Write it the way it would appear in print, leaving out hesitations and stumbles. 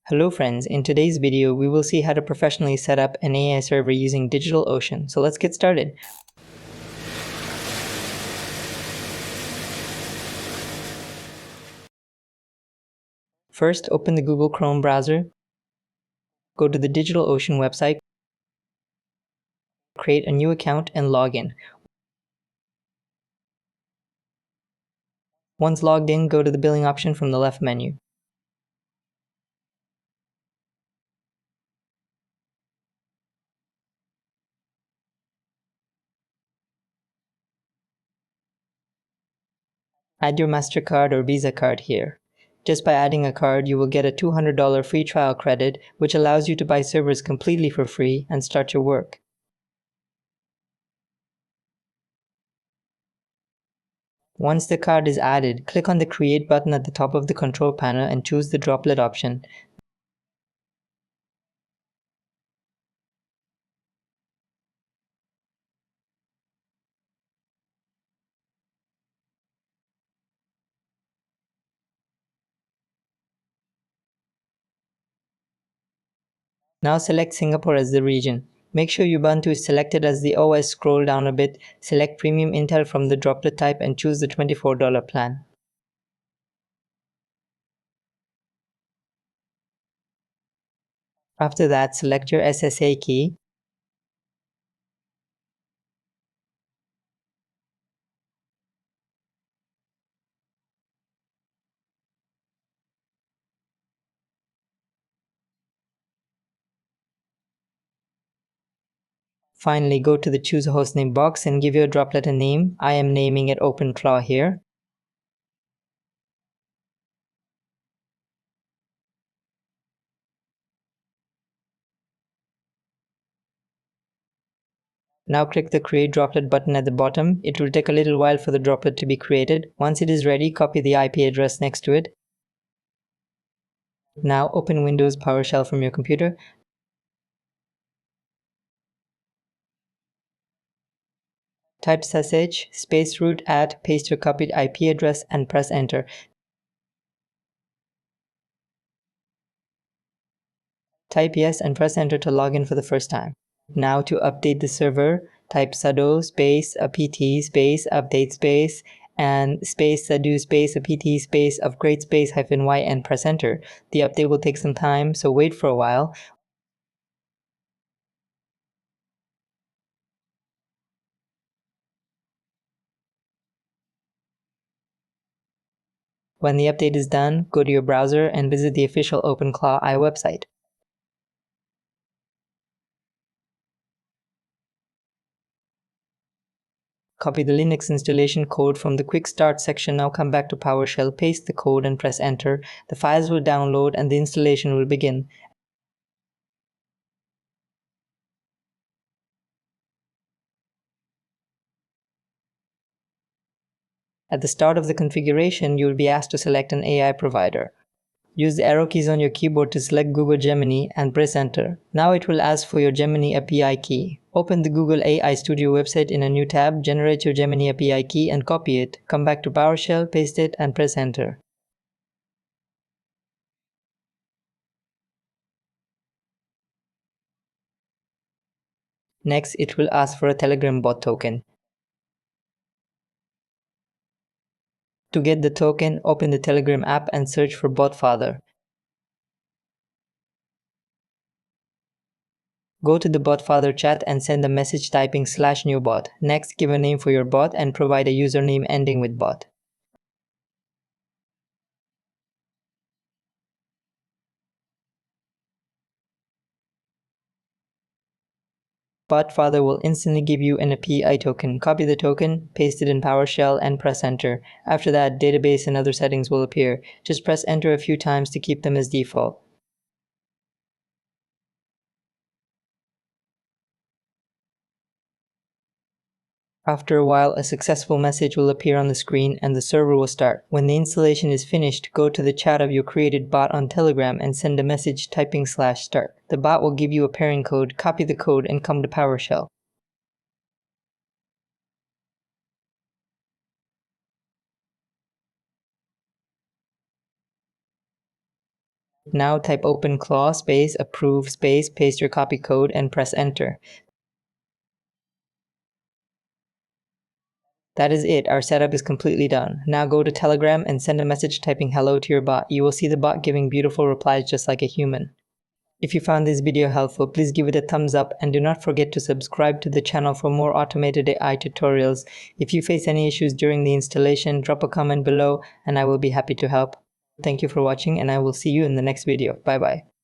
Hello friends, in today's video we will see how to professionally set up an AI server using DigitalOcean. So let's get started. First, open the Google Chrome browser, go to the DigitalOcean website, create a new account and log in. Once logged in, go to the billing option from the left menu. Add your MasterCard or Visa card here. Just by adding a card, you will get a $200 free trial credit, which allows you to buy servers completely for free and start your work. Once the card is added, click on the Create button at the top of the control panel and choose the Droplet option. Now select Singapore as the region. Make sure Ubuntu is selected as the OS. Scroll down a bit, select Premium Intel from the Droplet type and choose the $24 plan. After that, select your SSA key. Finally, go to the Choose a Hostname box and give your Droplet a name. I am naming it OpenClaw here. Now click the Create Droplet button at the bottom. It will take a little while for the droplet to be created. Once it is ready, copy the IP address next to it. Now open Windows PowerShell from your computer. Type // space root @ paste your copied IP address and press enter. Type yes and press enter to log in for the first time. Now to update the server, type sudo space apt space update space and space sudo space apt space upgrade space -y and press enter. The update will take some time, so wait for a while. When the update is done, go to your browser and visit the official OpenClaw AI website. Copy the Linux installation code from the Quick Start section. Now come back to PowerShell, paste the code and press enter. The files will download and the installation will begin. At the start of the configuration, you will be asked to select an AI provider. Use the arrow keys on your keyboard to select Google Gemini and press enter. Now it will ask for your Gemini API key. Open the Google AI Studio website in a new tab, generate your Gemini API key and copy it. Come back to PowerShell, paste it and press enter. Next, it will ask for a Telegram bot token. To get the token, open the Telegram app and search for BotFather. Go to the BotFather chat and send a message typing /newbot. Next, give a name for your bot and provide a username ending with bot. BotFather will instantly give you an API token. Copy the token, paste it in PowerShell, and press enter. After that, database and other settings will appear. Just press enter a few times to keep them as default. After a while, a successful message will appear on the screen and the server will start. When the installation is finished, go to the chat of your created bot on Telegram and send a message typing /start. The bot will give you a pairing code, copy the code, and come to PowerShell. Now type OpenClaw space approve space paste your copy code and press enter. That is it, our setup is completely done. Now go to Telegram and send a message typing hello to your bot. You will see the bot giving beautiful replies just like a human. If you found this video helpful, please give it a thumbs up and do not forget to subscribe to the channel for more automated AI tutorials. If you face any issues during the installation, drop a comment below and I will be happy to help. Thank you for watching and I will see you in the next video. Bye bye.